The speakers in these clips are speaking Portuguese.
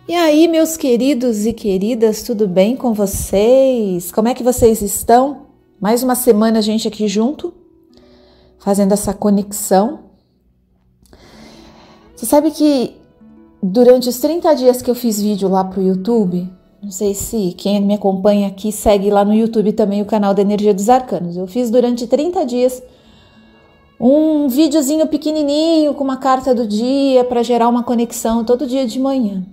E aí, meus queridos e queridas, tudo bem com vocês? Como é que vocês estão? Mais uma semana a gente aqui junto, fazendo essa conexão. Você sabe que durante os 30 dias que eu fiz vídeo lá pro YouTube, não sei se quem me acompanha aqui segue lá no YouTube também o canal da Energia dos Arcanos. Eu fiz durante 30 dias um videozinho pequenininho com uma carta do dia para gerar uma conexão todo dia de manhã.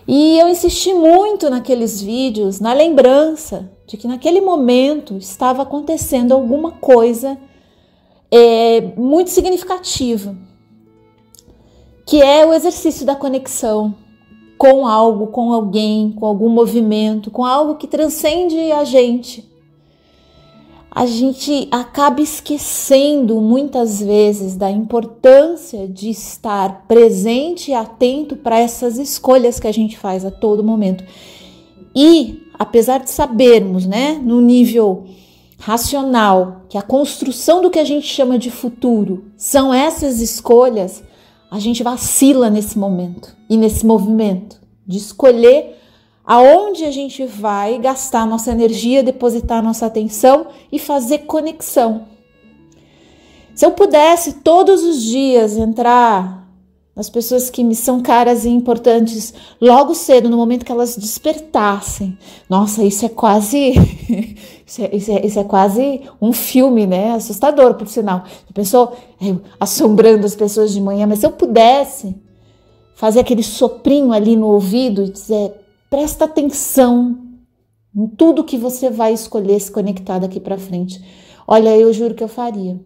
E eu insisti muito naqueles vídeos, na lembrança de que naquele momento estava acontecendo alguma coisa muito significativa, que é o exercício da conexão com algo, com alguém, com algum movimento, com algo que transcende a gente. A gente acaba esquecendo muitas vezes da importância de estar presente e atento para essas escolhas que a gente faz a todo momento. E, apesar de sabermos, né, no nível racional, que a construção do que a gente chama de futuro são essas escolhas, a gente vacila nesse momento e nesse movimento de escolher aonde a gente vai gastar nossa energia, depositar nossa atenção e fazer conexão. Se eu pudesse todos os dias entrar nas pessoas que me são caras e importantes logo cedo, no momento que elas despertassem, nossa, isso é quase isso é quase um filme, né? Assustador, por sinal. A pessoa assombrando as pessoas de manhã, mas se eu pudesse fazer aquele soprinho ali no ouvido e dizer: presta atenção em tudo que você vai escolher se conectar daqui para frente. Olha, eu juro que eu faria.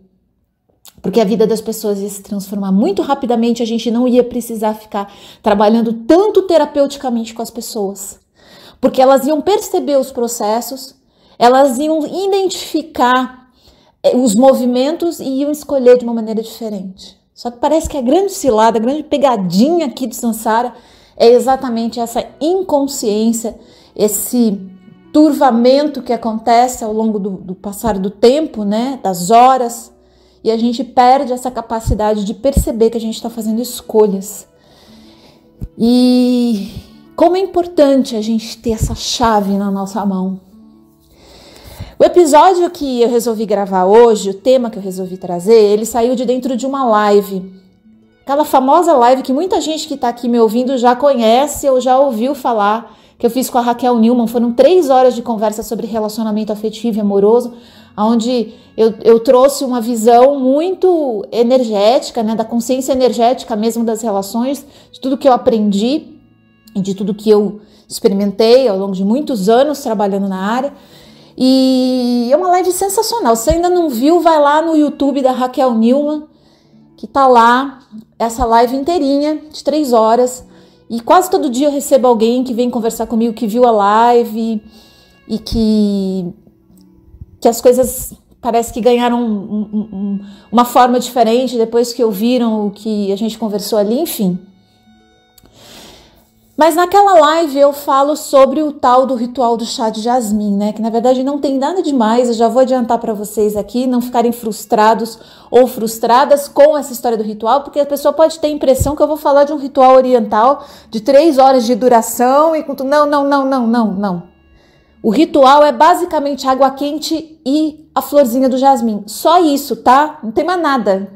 Porque a vida das pessoas ia se transformar muito rapidamente, a gente não ia precisar ficar trabalhando tanto terapeuticamente com as pessoas. Porque elas iam perceber os processos, elas iam identificar os movimentos e iam escolher de uma maneira diferente. Só que parece que a grande cilada, a grande pegadinha aqui do Sansara é exatamente essa inconsciência, esse turvamento que acontece ao longo do passar do tempo, né, das horas, e a gente perde essa capacidade de perceber que a gente está fazendo escolhas. E como é importante a gente ter essa chave na nossa mão. O episódio que eu resolvi gravar hoje, o tema que eu resolvi trazer, ele saiu de dentro de uma live. Aquela famosa live que muita gente que está aqui me ouvindo já conhece ou já ouviu falar, que eu fiz com a Raquel Newman. Foram 3 horas de conversa sobre relacionamento afetivo e amoroso, onde eu trouxe uma visão muito energética, né, da consciência energética mesmo das relações, de tudo que eu aprendi e de tudo que eu experimentei ao longo de muitos anos trabalhando na área. E é uma live sensacional. Se ainda não viu, vai lá no YouTube da Raquel Newman, que tá lá, essa live inteirinha, de 3 horas, e quase todo dia eu recebo alguém que vem conversar comigo, que viu a live, e que as coisas parece que ganharam uma forma diferente depois que ouviram o que a gente conversou ali, enfim. Mas naquela live eu falo sobre o tal do ritual do chá de jasmim, né? Que na verdade não tem nada demais, eu já vou adiantar para vocês aqui, não ficarem frustrados ou frustradas com essa história do ritual, porque a pessoa pode ter a impressão que eu vou falar de um ritual oriental de 3 horas de duração e com tudo. Não. O ritual é basicamente água quente e a florzinha do jasmim. Só isso, tá? Não tem mais nada,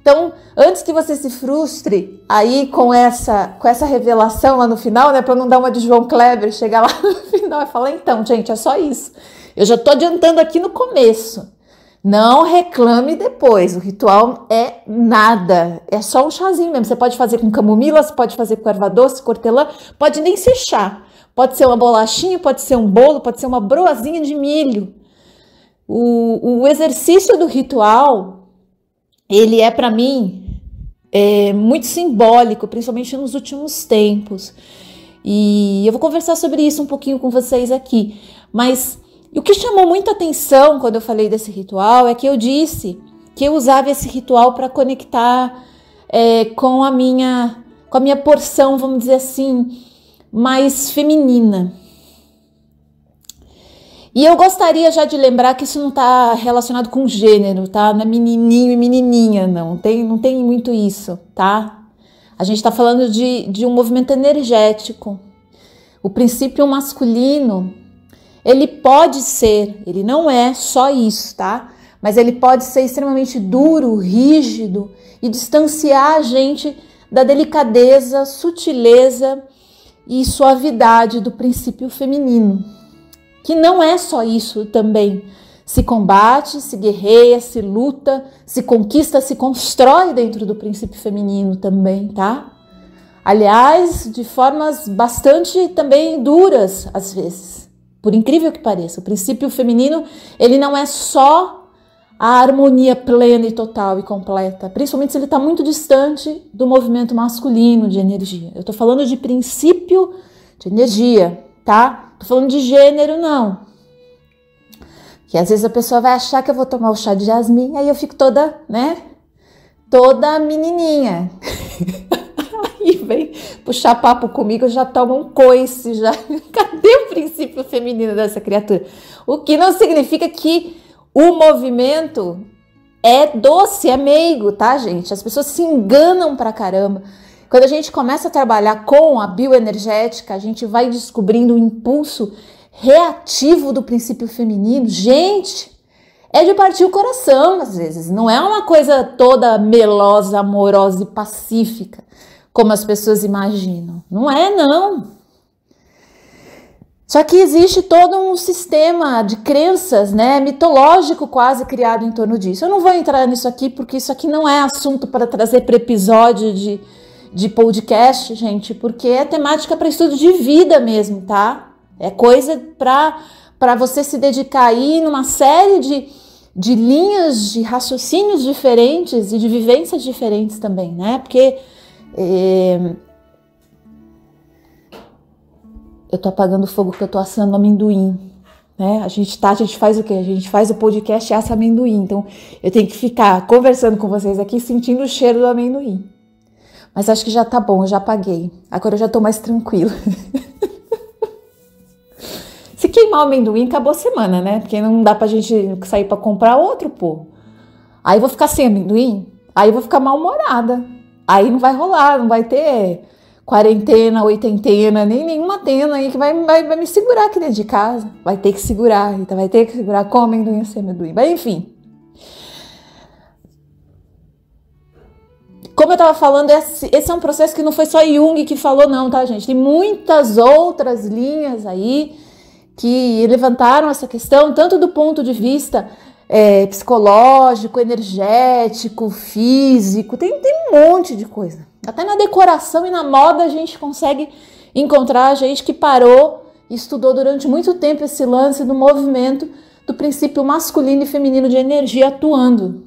Então, antes que você se frustre aí com essa revelação lá no final, né, para não dar uma de João Kleber, chegar lá no final e falar: então, gente, é só isso. Eu já tô adiantando aqui no começo. Não reclame depois, o ritual é nada, é só um chazinho mesmo. Você pode fazer com camomila, você pode fazer com erva doce, hortelã, pode nem ser chá. Pode ser uma bolachinha, pode ser um bolo, pode ser uma broazinha de milho. O exercício do ritual, ele é para mim muito simbólico, principalmente nos últimos tempos. E eu vou conversar sobre isso um pouquinho com vocês aqui. Mas o que chamou muita atenção quando eu falei desse ritual é que eu disse que eu usava esse ritual para conectar com a minha porção, vamos dizer assim, mais feminina. E eu gostaria já de lembrar que isso não está relacionado com gênero, tá? Não é menininho e menininha, não tem muito isso, tá? A gente está falando de um movimento energético. O princípio masculino, ele pode ser, ele não é só isso, tá? Mas ele pode ser extremamente duro, rígido e distanciar a gente da delicadeza, sutileza e suavidade do princípio feminino. Que não é só isso também. Se combate, se guerreia, se luta, se conquista, se constrói dentro do princípio feminino também, tá? Aliás, de formas bastante também duras, às vezes. Por incrível que pareça, o princípio feminino, ele não é só a harmonia plena e total e completa, principalmente se ele está muito distante do movimento masculino de energia. Eu tô falando de princípio de energia, tá? Tô falando de gênero, não. Que às vezes a pessoa vai achar que eu vou tomar o chá de jasmim, aí eu fico toda, né? Toda menininha. Aí vem puxar papo comigo, eu já tomo um coice, já. Cadê o princípio feminino dessa criatura? O que não significa que o movimento é doce, é meigo, tá, gente? As pessoas se enganam pra caramba. Quando a gente começa a trabalhar com a bioenergética, a gente vai descobrindo o impulso reativo do princípio feminino. Gente, é de partir o coração, às vezes. Não é uma coisa toda melosa, amorosa e pacífica, como as pessoas imaginam. Não é, não. Só que existe todo um sistema de crenças, né, mitológico quase criado em torno disso. Eu não vou entrar nisso aqui, porque isso aqui não é assunto para trazer para episódio de podcast, gente, porque é temática para estudo de vida mesmo, tá? É coisa para você se dedicar aí numa série de linhas de raciocínios diferentes e de vivências diferentes também, né? Porque eu tô apagando o fogo que eu tô assando amendoim, né? A gente faz o quê? A gente faz o podcast e assa amendoim. Então, eu tenho que ficar conversando com vocês aqui, sentindo o cheiro do amendoim. Mas acho que já tá bom, eu já apaguei. Agora eu já tô mais tranquila. Se queimar o amendoim, acabou a semana, né? Porque não dá pra gente sair pra comprar outro, pô. Aí eu vou ficar sem amendoim, aí eu vou ficar mal-humorada. Aí não vai rolar, não vai ter quarentena, oitentena, nem nenhuma tena aí que vai me segurar aqui dentro de casa. Vai ter que segurar, Rita, vai ter que segurar com amendoim ou sem amendoim. Mas enfim. Como eu tava falando, esse é um processo que não foi só Jung que falou não, tá, gente? Tem muitas outras linhas aí que levantaram essa questão, tanto do ponto de vista psicológico, energético, físico, tem um monte de coisa. Até na decoração e na moda a gente consegue encontrar gente que parou e estudou durante muito tempo esse lance do movimento do princípio masculino e feminino de energia atuando.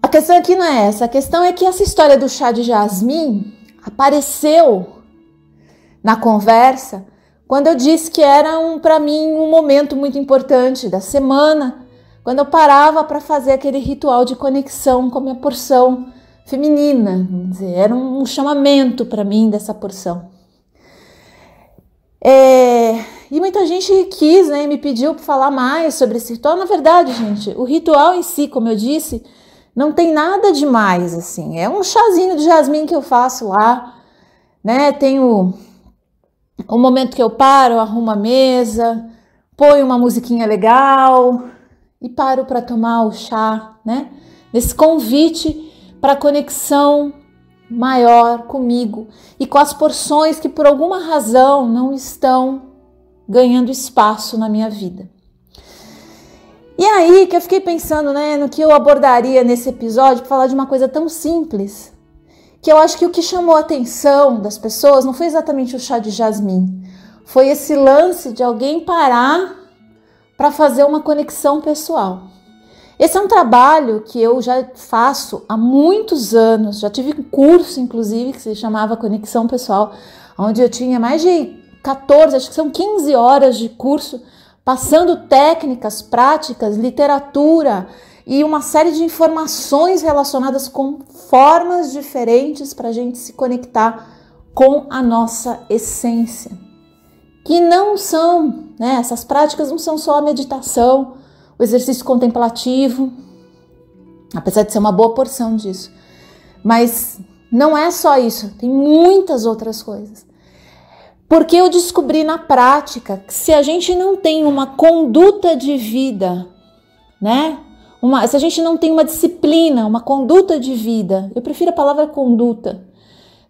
A questão aqui não é essa, a questão é que essa história do chá de jasmim apareceu na conversa quando eu disse que era para mim um momento muito importante da semana, quando eu parava para fazer aquele ritual de conexão com a minha porção feminina, vamos dizer, era um chamamento para mim dessa porção. E muita gente quis, né, me pediu para falar mais sobre esse ritual. Na verdade, gente, o ritual em si, como eu disse, não tem nada demais, assim. É um chazinho de jasmim que eu faço lá, né? Tenho um momento que eu paro, eu arrumo a mesa, ponho uma musiquinha legal e paro para tomar o chá, né? Esse convite para conexão maior comigo e com as porções que por alguma razão não estão ganhando espaço na minha vida. E aí que eu fiquei pensando, né, no que eu abordaria nesse episódio para falar de uma coisa tão simples, que eu acho que o que chamou a atenção das pessoas não foi exatamente o chá de jasmim, foi esse lance de alguém parar para fazer uma conexão pessoal. Esse é um trabalho que eu já faço há muitos anos, já tive um curso, inclusive, que se chamava Conexão Pessoal, onde eu tinha mais de 14, acho que são 15 horas de curso, passando técnicas, práticas, literatura e uma série de informações relacionadas com formas diferentes para a gente se conectar com a nossa essência. Que não são, né, essas práticas não são só a meditação, o exercício contemplativo, apesar de ser uma boa porção disso. Mas não é só isso, tem muitas outras coisas. Porque eu descobri na prática que se a gente não tem uma conduta de vida, né? Se a gente não tem uma disciplina, uma conduta de vida, eu prefiro a palavra conduta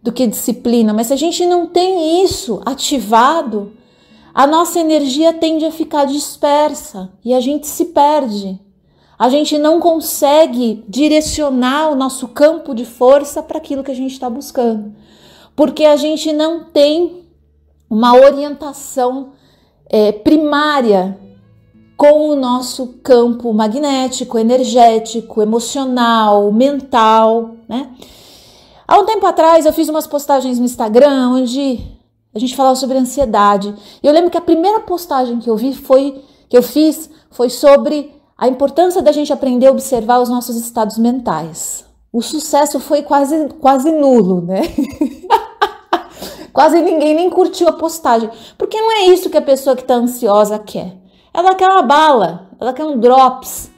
do que disciplina, mas se a gente não tem isso ativado, a nossa energia tende a ficar dispersa e a gente se perde. A gente não consegue direcionar o nosso campo de força para aquilo que a gente está buscando, porque a gente não tem uma orientação primária com o nosso campo magnético, energético, emocional, mental, né? Há um tempo atrás eu fiz umas postagens no Instagram onde a gente falava sobre ansiedade. E eu lembro que a primeira postagem que eu fiz foi sobre a importância da gente aprender a observar os nossos estados mentais. O sucesso foi quase nulo, né? Quase ninguém nem curtiu a postagem. Porque não é isso que a pessoa que está ansiosa quer. Ela quer uma bala, ela quer um drops,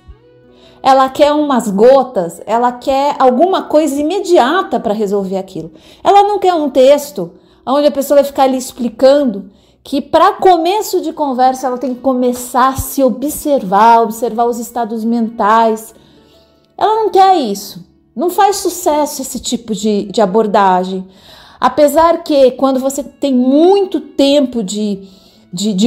ela quer umas gotas, ela quer alguma coisa imediata para resolver aquilo. Ela não quer um texto onde a pessoa vai ficar ali explicando que para começo de conversa ela tem que começar a se observar os estados mentais. Ela não quer isso. Não faz sucesso esse tipo de abordagem. Apesar que quando você tem muito tempo de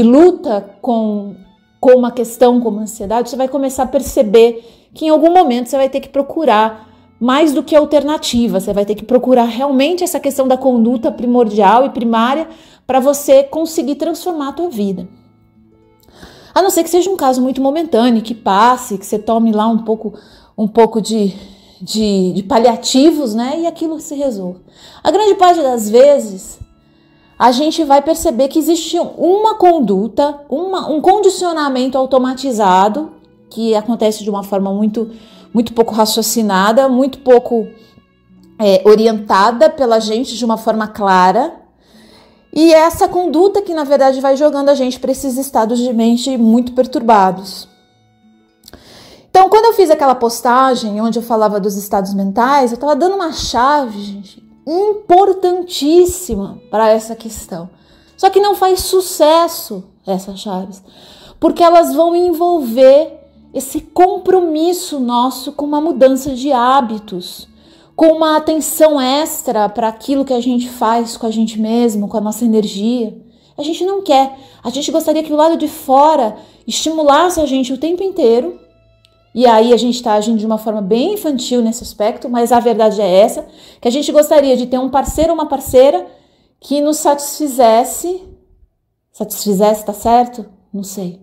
luta com uma questão como a ansiedade, você vai começar a perceber que em algum momento você vai ter que procurar mais do que alternativa, você vai ter que procurar realmente essa questão da conduta primordial e primária para você conseguir transformar a tua vida. A não ser que seja um caso muito momentâneo, que passe, que você tome lá um pouco de paliativos, né, e aquilo se resolva. A grande parte das vezes a gente vai perceber que existe uma conduta, um condicionamento automatizado que acontece de uma forma muito pouco raciocinada, muito pouco orientada pela gente de uma forma clara. E essa conduta que, na verdade, vai jogando a gente para esses estados de mente muito perturbados. Então, quando eu fiz aquela postagem onde eu falava dos estados mentais, eu estava dando uma chave, gente, importantíssima para essa questão. Só que não faz sucesso essas chaves, porque elas vão envolver esse compromisso nosso com uma mudança de hábitos, com uma atenção extra para aquilo que a gente faz com a gente mesmo, com a nossa energia. A gente não quer. A gente gostaria que o lado de fora estimulasse a gente o tempo inteiro. E aí a gente está agindo de uma forma bem infantil nesse aspecto, mas a verdade é essa, que a gente gostaria de ter um parceiro ou uma parceira que nos satisfizesse, tá certo? Não sei.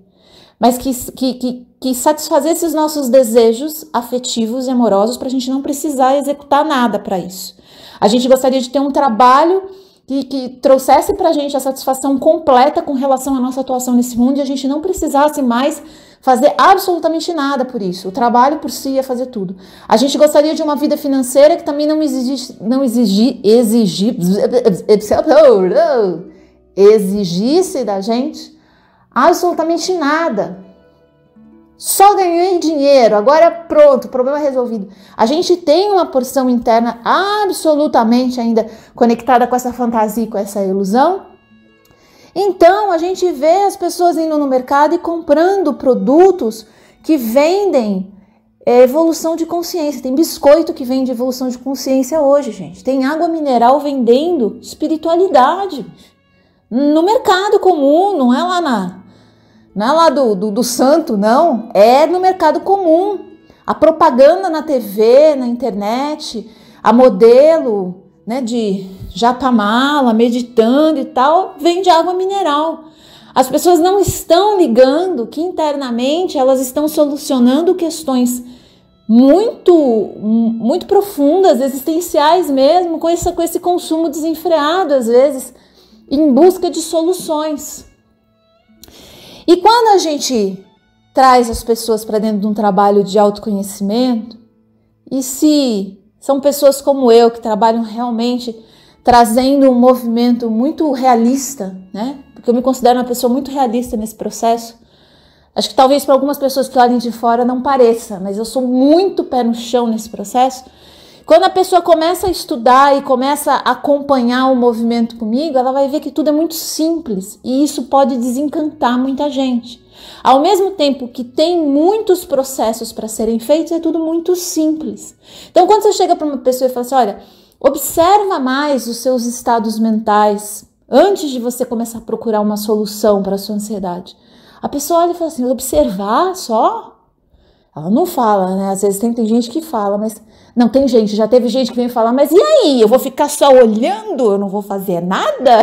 Mas que satisfazesse os nossos desejos afetivos e amorosos para a gente não precisar executar nada para isso. A gente gostaria de ter um trabalho que trouxesse para a gente a satisfação completa com relação à nossa atuação nesse mundo e a gente não precisasse mais fazer absolutamente nada por isso. O trabalho por si ia fazer tudo. A gente gostaria de uma vida financeira que também não exigisse da gente absolutamente nada. Só ganhei dinheiro, agora pronto, problema resolvido. A gente tem uma porção interna absolutamente ainda conectada com essa fantasia, com essa ilusão. Então, a gente vê as pessoas indo no mercado e comprando produtos que vendem evolução de consciência. Tem biscoito que vende evolução de consciência hoje, gente. Tem água mineral vendendo espiritualidade. No mercado comum, não é lá do santo, não. É no mercado comum. A propaganda na TV, na internet, a modelo, né, de japamala, meditando e tal, vende água mineral. As pessoas não estão ligando que internamente elas estão solucionando questões muito profundas, existenciais mesmo, com esse consumo desenfreado, às vezes, em busca de soluções. E quando a gente traz as pessoas para dentro de um trabalho de autoconhecimento, e se são pessoas como eu que trabalham realmente trazendo um movimento muito realista, né? Porque eu me considero uma pessoa muito realista nesse processo. Acho que talvez para algumas pessoas que olhem de fora não pareça, mas eu sou muito pé no chão nesse processo. Quando a pessoa começa a estudar e começa a acompanhar o movimento comigo, ela vai ver que tudo é muito simples e isso pode desencantar muita gente. Ao mesmo tempo que tem muitos processos para serem feitos, é tudo muito simples. Então, quando você chega para uma pessoa e fala assim, olha, observa mais os seus estados mentais antes de você começar a procurar uma solução para a sua ansiedade. A pessoa olha e fala assim, observar só? Ela não fala, né? Às vezes tem gente que fala, mas... Não, tem gente, já teve gente que vem falar, mas e aí? Eu vou ficar só olhando? Eu não vou fazer nada?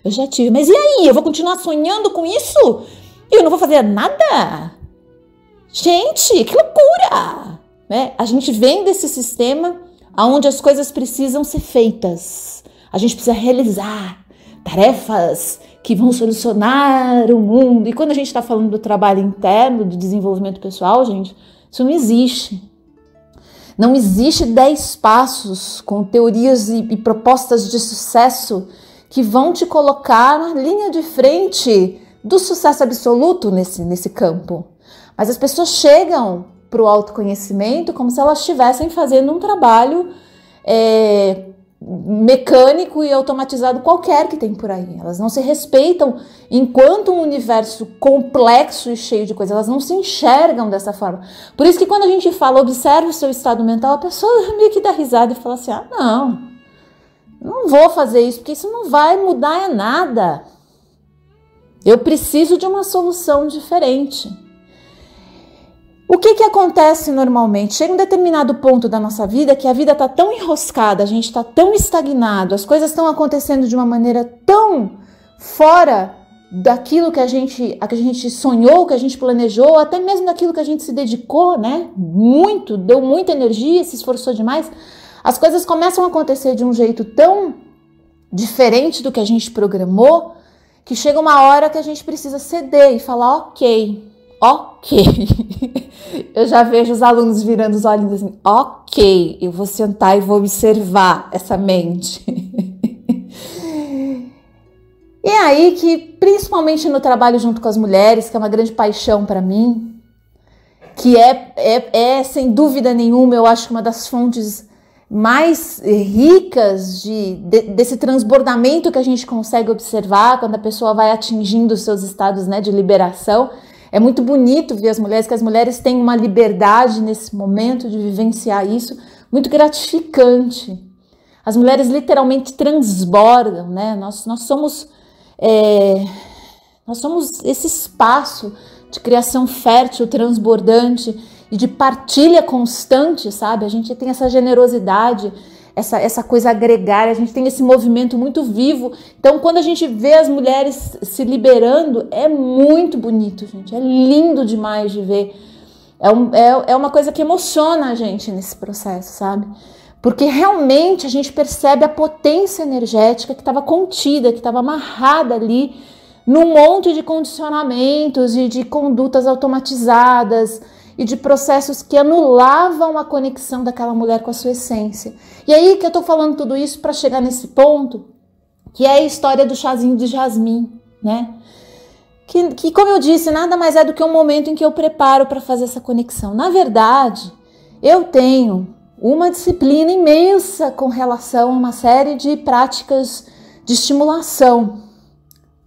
Eu já tive, mas e aí? Eu vou continuar sonhando com isso? E eu não vou fazer nada? Gente, que loucura! Né? A gente vem desse sistema onde as coisas precisam ser feitas. A gente precisa realizar tarefas que vão solucionar o mundo. E quando a gente está falando do trabalho interno, do desenvolvimento pessoal, gente, isso não existe. Não existe 10 passos com teorias e propostas de sucesso que vão te colocar na linha de frente do sucesso absoluto nesse campo. Mas as pessoas chegam para o autoconhecimento como se elas estivessem fazendo um trabalho mecânico e automatizado qualquer que tem por aí. Elas não se respeitam enquanto um universo complexo e cheio de coisas. Elas não se enxergam dessa forma. Por isso que quando a gente fala, observe o seu estado mental, a pessoa meio que dá risada e fala assim, não vou fazer isso, porque isso não vai mudar nada. Eu preciso de uma solução diferente. O que acontece normalmente? Chega um determinado ponto da nossa vida que a vida está tão enroscada, a gente está tão estagnado, as coisas estão acontecendo de uma maneira tão fora daquilo que a gente sonhou, que a gente planejou, até mesmo daquilo que a gente se dedicou, né? Muito, deu muita energia, se esforçou demais. As coisas começam a acontecer de um jeito tão diferente do que a gente programou, que chega uma hora que a gente precisa ceder e falar, ok. Eu já vejo os alunos virando os olhinhos assim, ok, eu vou sentar e vou observar essa mente. E é aí que, principalmente no trabalho junto com as mulheres, que é uma grande paixão para mim, que é sem dúvida nenhuma, eu acho que uma das fontes mais ricas desse transbordamento que a gente consegue observar quando a pessoa vai atingindo os seus estados, né, de liberação. É muito bonito ver que as mulheres têm uma liberdade nesse momento de vivenciar isso, muito gratificante. As mulheres literalmente transbordam, né? Nós somos esse espaço de criação fértil, transbordante e de partilha constante, sabe? A gente tem essa generosidade, essa coisa agregária, a gente tem esse movimento muito vivo. Então, quando a gente vê as mulheres se liberando, é muito bonito, gente. É lindo demais de ver. É uma coisa que emociona a gente nesse processo, sabe? Porque realmente a gente percebe a potência energética que estava contida, que estava amarrada ali num monte de condicionamentos e de condutas automatizadas e de processos que anulavam a conexão daquela mulher com a sua essência. E aí que eu tô falando tudo isso para chegar nesse ponto, que é a história do chazinho de jasmim, né? Que, como eu disse, nada mais é do que um momento em que eu preparo para fazer essa conexão. Na verdade, eu tenho uma disciplina imensa com relação a uma série de práticas de estimulação,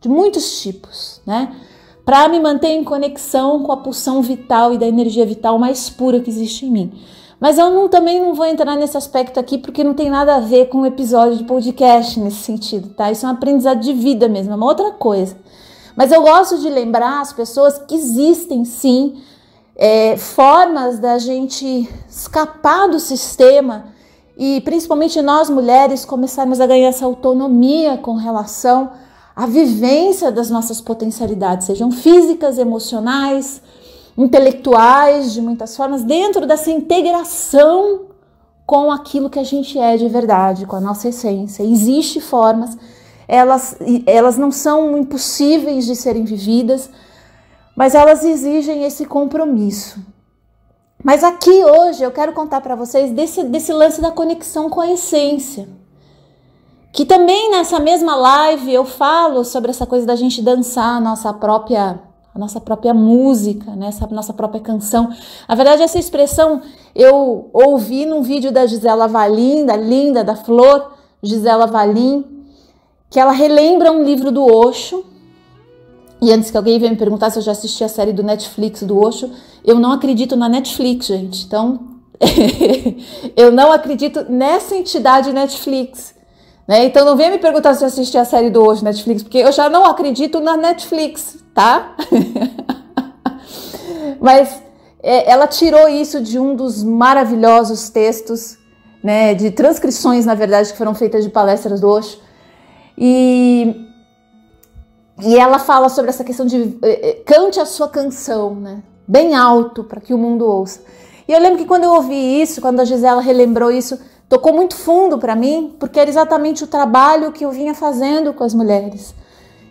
de muitos tipos, né? Para me manter em conexão com a pulsão vital e da energia vital mais pura que existe em mim. Mas eu também não vou entrar nesse aspecto aqui, porque não tem nada a ver com um episódio de podcast nesse sentido, tá? Isso é um aprendizado de vida mesmo, é uma outra coisa. Mas eu gosto de lembrar as pessoas que existem, sim, formas da gente escapar do sistema e, principalmente nós mulheres, começarmos a ganhar essa autonomia com relação a vivência das nossas potencialidades, sejam físicas, emocionais, intelectuais, de muitas formas, dentro dessa integração com aquilo que a gente é de verdade, com a nossa essência. Existem formas, elas não são impossíveis de serem vividas, mas elas exigem esse compromisso. Mas aqui hoje eu quero contar para vocês desse lance da conexão com a essência. Que também nessa mesma live eu falo sobre essa coisa da gente dançar a nossa própria a nossa própria música, né? Essa nossa própria canção. Na verdade, essa expressão eu ouvi num vídeo da Gisela Valim, da Flor Gisela Valim, que ela relembra um livro do Osho. E antes que alguém venha me perguntar se eu já assisti a série do Netflix do Osho, eu não acredito na Netflix, gente. Então, eu não acredito nessa entidade Netflix. Né? Então não venha me perguntar se eu assisti a série do Osho Netflix, porque eu já não acredito na Netflix, tá? Mas ela tirou isso de um dos maravilhosos textos, né, de transcrições, na verdade, que foram feitas de palestras do Osho. E ela fala sobre essa questão de cante a sua canção, né, bem alto para que o mundo ouça. E eu lembro que quando eu ouvi isso, quando a Gisela relembrou isso, tocou muito fundo para mim, porque era exatamente o trabalho que eu vinha fazendo com as mulheres.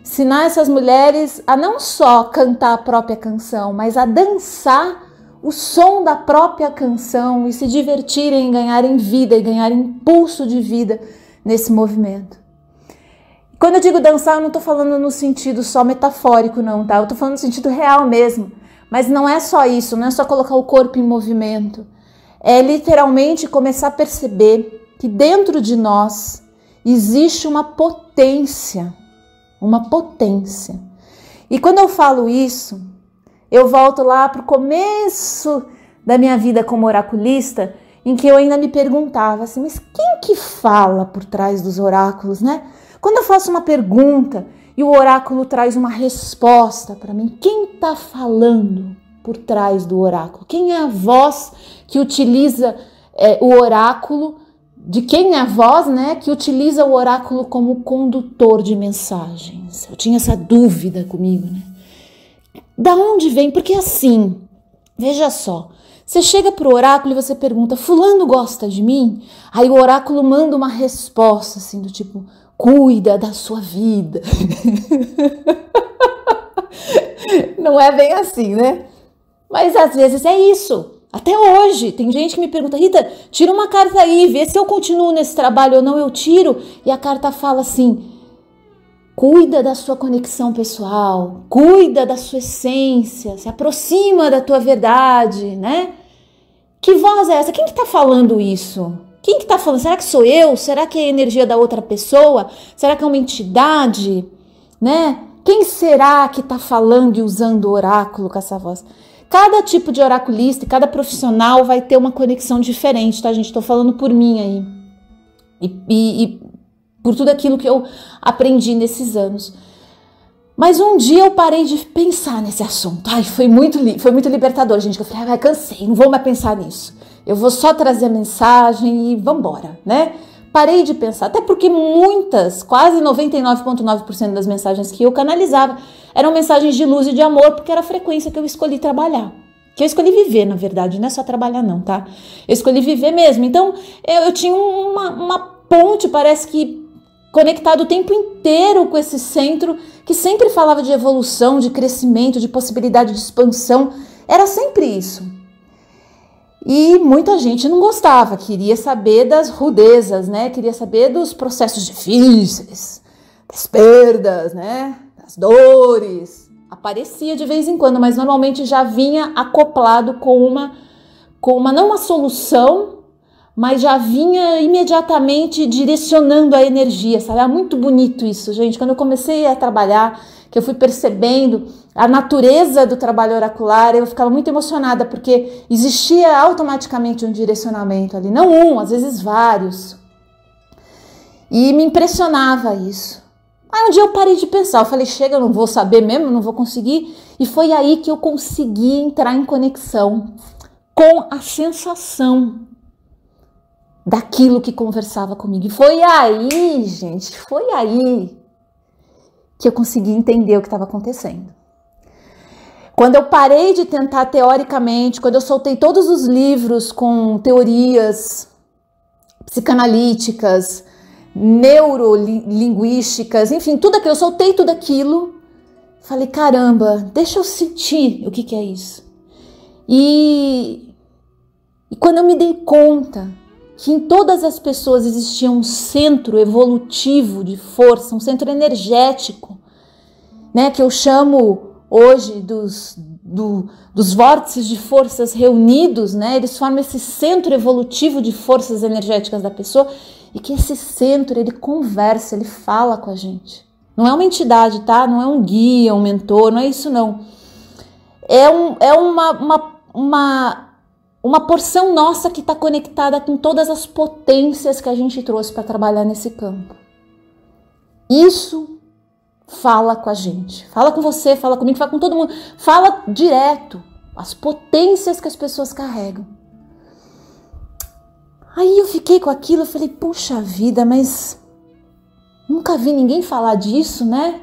Ensinar essas mulheres a não só cantar a própria canção, mas a dançar o som da própria canção e se divertirem, ganharem vida e ganharem impulso de vida nesse movimento. Quando eu digo dançar, eu não estou falando no sentido só metafórico, não, tá? Eu estou falando no sentido real mesmo. Mas não é só isso, não é só colocar o corpo em movimento. É literalmente começar a perceber que dentro de nós existe uma potência. Uma potência. E quando eu falo isso, eu volto lá para o começo da minha vida como oraculista, em que eu ainda me perguntava assim, mas quem que fala por trás dos oráculos, né? Quando eu faço uma pergunta e o oráculo traz uma resposta para mim, quem está falando por trás do oráculo? Quem é a voz que utiliza o oráculo? De quem é a voz, né, que utiliza o oráculo como condutor de mensagens? Eu tinha essa dúvida comigo, né? Da onde vem? Porque assim, veja só, você chega para o oráculo e você pergunta, fulano gosta de mim? Aí o oráculo manda uma resposta assim do tipo, cuida da sua vida. Não é bem assim, né? Mas às vezes é isso. Até hoje, tem gente que me pergunta, Rita, tira uma carta aí, vê se eu continuo nesse trabalho ou não, eu tiro. E a carta fala assim, cuida da sua conexão pessoal, cuida da sua essência, se aproxima da tua verdade, né? Que voz é essa? Quem que tá falando isso? Quem que tá falando? Será que sou eu? Será que é a energia da outra pessoa? Será que é uma entidade? Né? Quem será que tá falando e usando o oráculo com essa voz? Cada tipo de oraculista e cada profissional vai ter uma conexão diferente, tá, gente? Tô falando por mim aí. E por tudo aquilo que eu aprendi nesses anos. Mas um dia eu parei de pensar nesse assunto. Ai, foi muito libertador, gente. Eu falei, cansei, não vou mais pensar nisso. Eu vou só trazer a mensagem e vambora, né? Parei de pensar, até porque muitas, quase 99,9% das mensagens que eu canalizava eram mensagens de luz e de amor, porque era a frequência que eu escolhi trabalhar. Que eu escolhi viver, na verdade, não é só trabalhar não, tá? Eu escolhi viver mesmo. Então, eu tinha uma ponte, parece que conectado o tempo inteiro com esse centro, que sempre falava de evolução, de crescimento, de possibilidade de expansão. Era sempre isso. E muita gente não gostava, queria saber das rudezas, né? Queria saber dos processos difíceis, das perdas, né? Das dores. Aparecia de vez em quando, mas normalmente já vinha acoplado com uma não uma solução, mas já vinha imediatamente direcionando a energia, sabe? É muito bonito isso, gente. Quando eu comecei a trabalhar, que eu fui percebendo a natureza do trabalho oracular, eu ficava muito emocionada, porque existia automaticamente um direcionamento ali, não um, às vezes vários. E me impressionava isso. Aí um dia eu parei de pensar, eu falei, chega, eu não vou saber mesmo, não vou conseguir. E foi aí que eu consegui entrar em conexão com a sensação daquilo que conversava comigo. E foi aí, gente, foi aí que eu consegui entender o que estava acontecendo. Quando eu parei de tentar teoricamente, quando eu soltei todos os livros com teorias psicanalíticas, neurolinguísticas, enfim, tudo aquilo, eu soltei tudo aquilo, falei, caramba, deixa eu sentir o que é isso. E quando eu me dei conta que em todas as pessoas existia um centro evolutivo de força, um centro energético, né, que eu chamo hoje dos vórtices de forças reunidos, né? Eles formam esse centro evolutivo de forças energéticas da pessoa, e que esse centro, ele conversa, ele fala com a gente. Não é uma entidade, tá? Não é um guia, um mentor, não é isso não. É uma porção nossa que está conectada com todas as potências que a gente trouxe para trabalhar nesse campo. Isso fala com a gente, fala com você, fala comigo, fala com todo mundo, fala direto as potências que as pessoas carregam. Aí eu fiquei com aquilo, eu falei, puxa vida, mas nunca vi ninguém falar disso, né?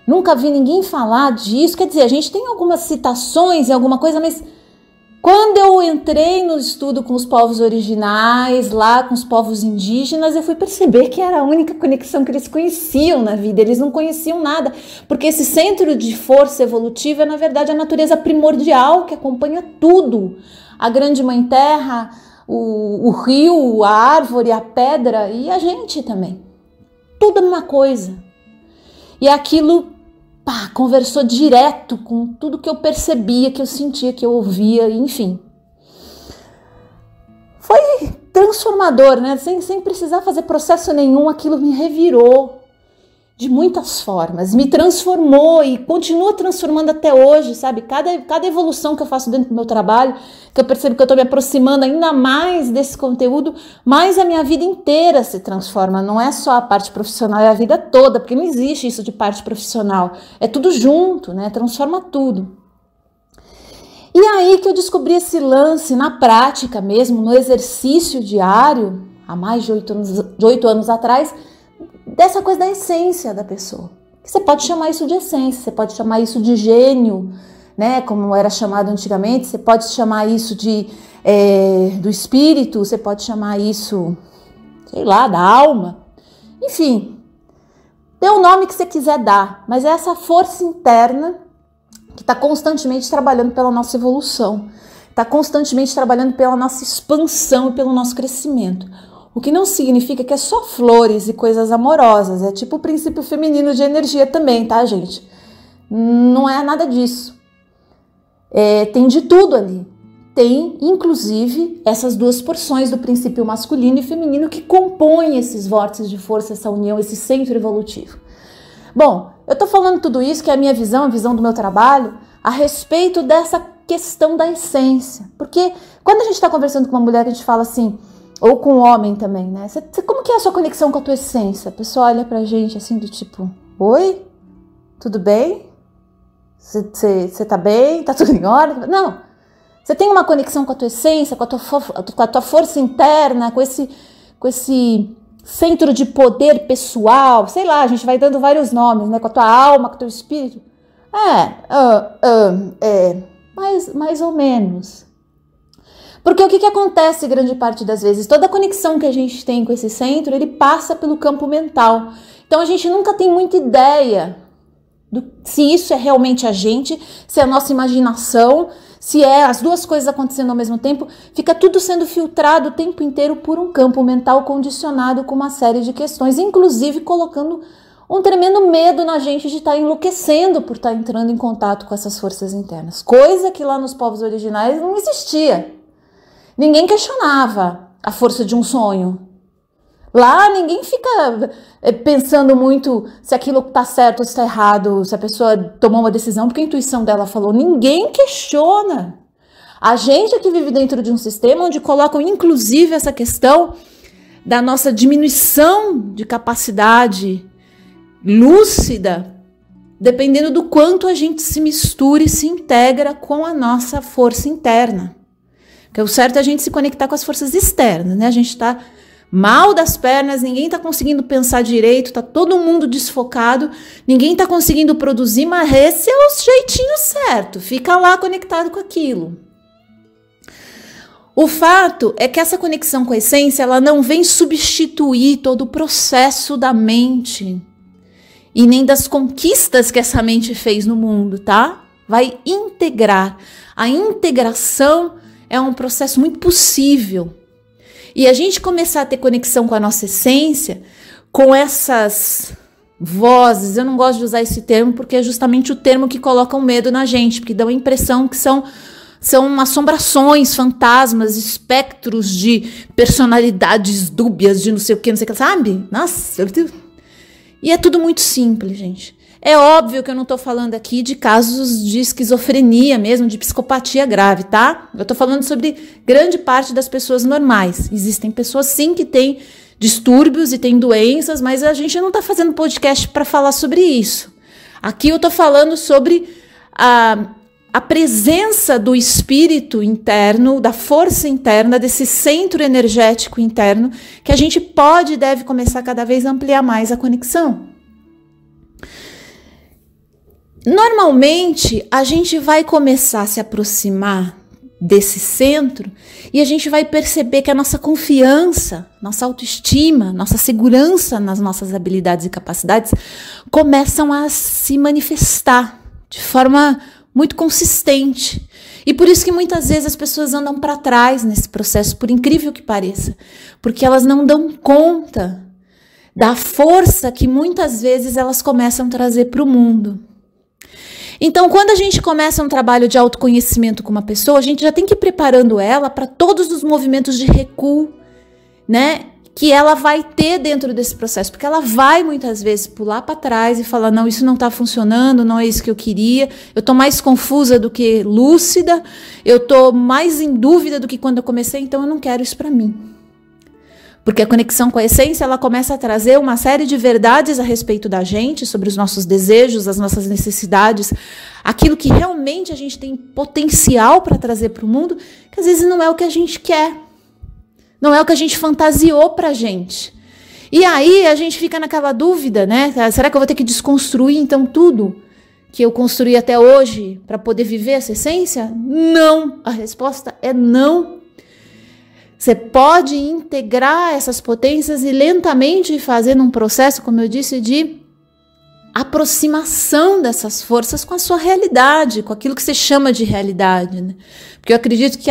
Nunca vi ninguém falar disso. Quer dizer, a gente tem algumas citações e alguma coisa, mas quando eu entrei no estudo com os povos originais, lá com os povos indígenas, eu fui perceber que era a única conexão que eles conheciam na vida. Eles não conheciam nada, porque esse centro de força evolutiva é, na verdade, a natureza primordial que acompanha tudo. A grande mãe terra, o rio, a árvore, a pedra e a gente também. Tudo a mesma coisa. E aquilo, pá, conversou direto com tudo que eu percebia, que eu sentia, que eu ouvia, enfim. Foi transformador, né? Sem precisar fazer processo nenhum, aquilo me revirou de muitas formas, me transformou e continua transformando até hoje, sabe? Cada evolução que eu faço dentro do meu trabalho, que eu percebo que eu estou me aproximando ainda mais desse conteúdo, mais a minha vida inteira se transforma. Não é só a parte profissional, é a vida toda, porque não existe isso de parte profissional. É tudo junto, né? Transforma tudo. E aí que eu descobri esse lance na prática mesmo, no exercício diário, há mais de 8 anos atrás, dessa coisa da essência da pessoa. Você pode chamar isso de essência, você pode chamar isso de gênio, né, como era chamado antigamente, você pode chamar isso do espírito, você pode chamar isso, sei lá, da alma. Enfim, dê o nome que você quiser dar, mas é essa força interna que está constantemente trabalhando pela nossa evolução, está constantemente trabalhando pela nossa expansão e pelo nosso crescimento. O que não significa que é só flores e coisas amorosas. É tipo o princípio feminino de energia também, tá, gente? Não é nada disso. Tem de tudo ali. Tem, inclusive, essas duas porções do princípio masculino e feminino que compõem esses vórtices de força, essa união, esse centro evolutivo. Bom, eu tô falando tudo isso, que é a minha visão, a visão do meu trabalho, a respeito dessa questão da essência. Porque quando a gente está conversando com uma mulher, a gente fala assim, ou com um homem também, né? Como que é a sua conexão com a tua essência? A pessoa olha pra gente assim do tipo, oi? Tudo bem? Você tá bem? Tá tudo em ordem? Não. Você tem uma conexão com a tua essência, com a tua força interna, com esse centro de poder pessoal, sei lá, a gente vai dando vários nomes, né? Com a tua alma, com o teu espírito. Mais ou menos. Porque o que acontece grande parte das vezes? Toda a conexão que a gente tem com esse centro, ele passa pelo campo mental. Então a gente nunca tem muita ideia se isso é realmente a gente, se é a nossa imaginação, se é as duas coisas acontecendo ao mesmo tempo. Fica tudo sendo filtrado o tempo inteiro por um campo mental condicionado com uma série de questões, inclusive colocando um tremendo medo na gente de estar enlouquecendo por estar entrando em contato com essas forças internas. Coisa que lá nos povos originais não existia. Ninguém questionava a força de um sonho. Lá ninguém fica pensando muito se aquilo está certo ou se está errado, se a pessoa tomou uma decisão porque a intuição dela falou. Ninguém questiona. A gente é que vive dentro de um sistema onde colocam inclusive essa questão da nossa diminuição de capacidade lúcida, dependendo do quanto a gente se mistura e se integra com a nossa força interna. Porque o certo é a gente se conectar com as forças externas, né? A gente tá mal das pernas, ninguém tá conseguindo pensar direito, tá todo mundo desfocado, ninguém tá conseguindo produzir, mas esse é o jeitinho certo, fica lá conectado com aquilo. O fato é que essa conexão com a essência, ela não vem substituir todo o processo da mente e nem das conquistas que essa mente fez no mundo, tá? Vai integrar. A integração é um processo muito possível. E a gente começar a ter conexão com a nossa essência, com essas vozes. Eu não gosto de usar esse termo porque é justamente o termo que coloca o medo na gente, porque dá a impressão que são assombrações, fantasmas, espectros de personalidades dúbias, de não sei o que, sabe? Nossa, e é tudo muito simples, gente. É óbvio que eu não tô falando aqui de casos de esquizofrenia mesmo, de psicopatia grave, tá? Eu tô falando sobre grande parte das pessoas normais. Existem pessoas, sim, que têm distúrbios e têm doenças, mas a gente não tá fazendo podcast para falar sobre isso. Aqui eu tô falando sobre a presença do espírito interno, da força interna, desse centro energético interno, que a gente pode e deve começar cada vez a ampliar mais a conexão. Normalmente, a gente vai começar a se aproximar desse centro e a gente vai perceber que a nossa confiança, nossa autoestima, nossa segurança nas nossas habilidades e capacidades começam a se manifestar de forma muito consistente. E por isso que muitas vezes as pessoas andam para trás nesse processo, por incrível que pareça, porque elas não dão conta da força que muitas vezes elas começam a trazer para o mundo. Então, quando a gente começa um trabalho de autoconhecimento com uma pessoa, a gente já tem que ir preparando ela para todos os movimentos de recuo, né, que ela vai ter dentro desse processo, porque ela vai muitas vezes pular para trás e falar, não, isso não está funcionando, não é isso que eu queria, eu estou mais confusa do que lúcida, eu estou mais em dúvida do que quando eu comecei, então eu não quero isso para mim. Porque a conexão com a essência, ela começa a trazer uma série de verdades a respeito da gente, sobre os nossos desejos, as nossas necessidades, aquilo que realmente a gente tem potencial para trazer para o mundo, que às vezes não é o que a gente quer, não é o que a gente fantasiou para a gente. E aí a gente fica naquela dúvida, né? Será que eu vou ter que desconstruir então tudo que eu construí até hoje para poder viver essa essência? Não, a resposta é não. Você pode integrar essas potências e lentamente fazer um processo, como eu disse, de aproximação dessas forças com a sua realidade, com aquilo que você chama de realidade, né? Porque eu acredito que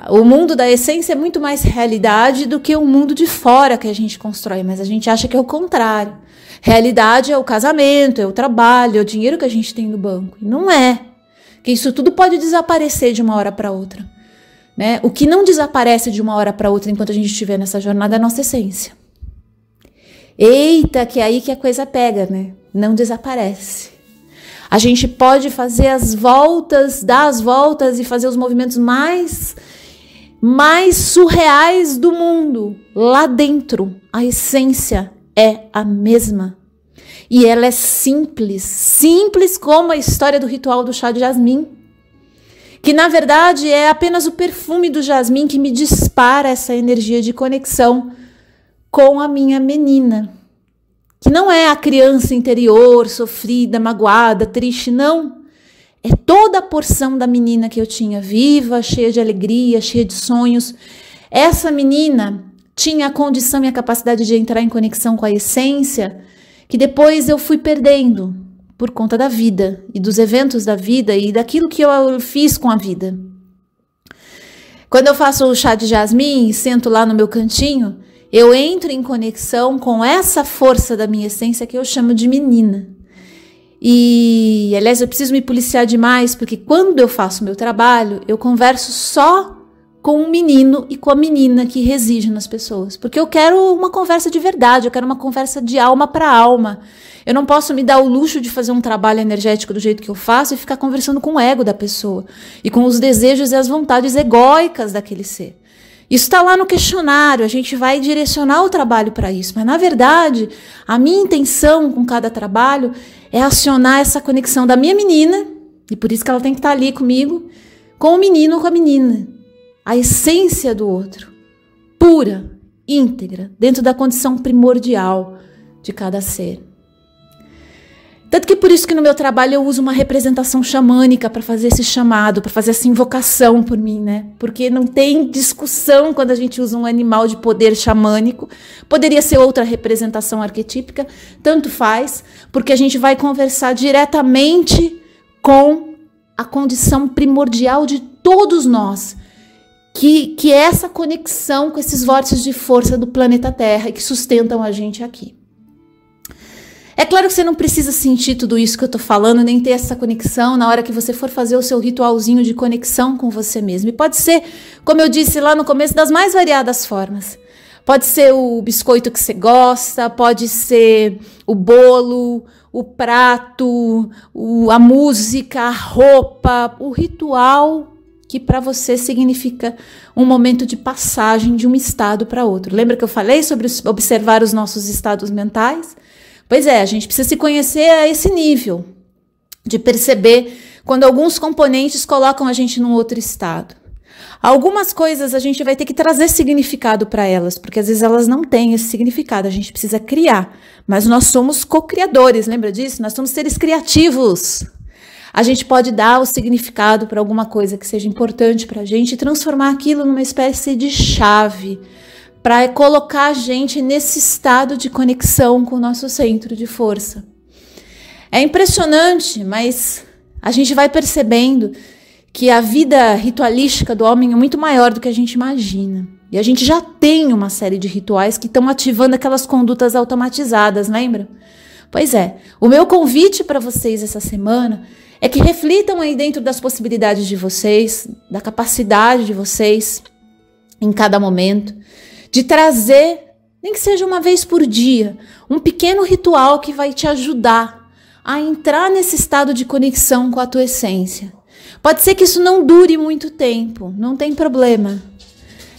o mundo da essência é muito mais realidade do que o mundo de fora que a gente constrói, mas a gente acha que é o contrário. Realidade é o casamento, é o trabalho, é o dinheiro que a gente tem no banco. E não é. Que isso tudo pode desaparecer de uma hora para outra. Né? O que não desaparece de uma hora para outra enquanto a gente estiver nessa jornada é a nossa essência. Eita, que é aí que a coisa pega, né? Não desaparece. A gente pode fazer as voltas, dar as voltas e fazer os movimentos mais surreais do mundo. Lá dentro, a essência é a mesma. E ela é simples, simples como a história do ritual do chá de jasmim. Que na verdade é apenas o perfume do jasmim que me dispara essa energia de conexão com a minha menina. Que não é a criança interior, sofrida, magoada, triste, não. É toda a porção da menina que eu tinha viva, cheia de alegria, cheia de sonhos. Essa menina tinha a condição e a capacidade de entrar em conexão com a essência que depois eu fui perdendo. Por conta da vida e dos eventos da vida e daquilo que eu fiz com a vida. Quando eu faço o chá de jasmim e sento lá no meu cantinho, eu entro em conexão com essa força da minha essência que eu chamo de menina. E, aliás, eu preciso me policiar demais, porque quando eu faço o meu trabalho, eu converso só com o menino e com a menina que reside nas pessoas. Porque eu quero uma conversa de verdade, eu quero uma conversa de alma para alma. Eu não posso me dar o luxo de fazer um trabalho energético do jeito que eu faço e ficar conversando com o ego da pessoa e com os desejos e as vontades egóicas daquele ser. Isso está lá no questionário, a gente vai direcionar o trabalho para isso. Mas, na verdade, a minha intenção com cada trabalho é acionar essa conexão da minha menina, e por isso que ela tem que estar ali comigo, com o menino ou com a menina. A essência do outro, pura, íntegra, dentro da condição primordial de cada ser. Tanto que por isso que no meu trabalho eu uso uma representação xamânica para fazer esse chamado, para fazer essa invocação por mim, né? Porque não tem discussão quando a gente usa um animal de poder xamânico. Poderia ser outra representação arquetípica, tanto faz, porque a gente vai conversar diretamente com a condição primordial de todos nós, que é essa conexão com esses vórtices de força do planeta Terra e que sustentam a gente aqui. É claro que você não precisa sentir tudo isso que eu tô falando, nem ter essa conexão na hora que você for fazer o seu ritualzinho de conexão com você mesmo. E pode ser, como eu disse lá no começo, das mais variadas formas. Pode ser o biscoito que você gosta, pode ser o bolo, o prato, a música, a roupa, o ritual que para você significa um momento de passagem de um estado para outro. Lembra que eu falei sobre observar os nossos estados mentais? Pois é, a gente precisa se conhecer a esse nível, de perceber quando alguns componentes colocam a gente num outro estado. Algumas coisas a gente vai ter que trazer significado para elas, porque às vezes elas não têm esse significado, a gente precisa criar. Mas nós somos co-criadores, lembra disso? Nós somos seres criativos. A gente pode dar o significado para alguma coisa que seja importante para a gente e transformar aquilo numa espécie de chave para colocar a gente nesse estado de conexão com o nosso centro de força. É impressionante, mas a gente vai percebendo que a vida ritualística do homem é muito maior do que a gente imagina. E a gente já tem uma série de rituais que estão ativando aquelas condutas automatizadas, lembra? Pois é, o meu convite para vocês essa semana é que reflitam aí dentro das possibilidades de vocês, da capacidade de vocês em cada momento, de trazer, nem que seja uma vez por dia, um pequeno ritual que vai te ajudar a entrar nesse estado de conexão com a tua essência. Pode ser que isso não dure muito tempo, não tem problema.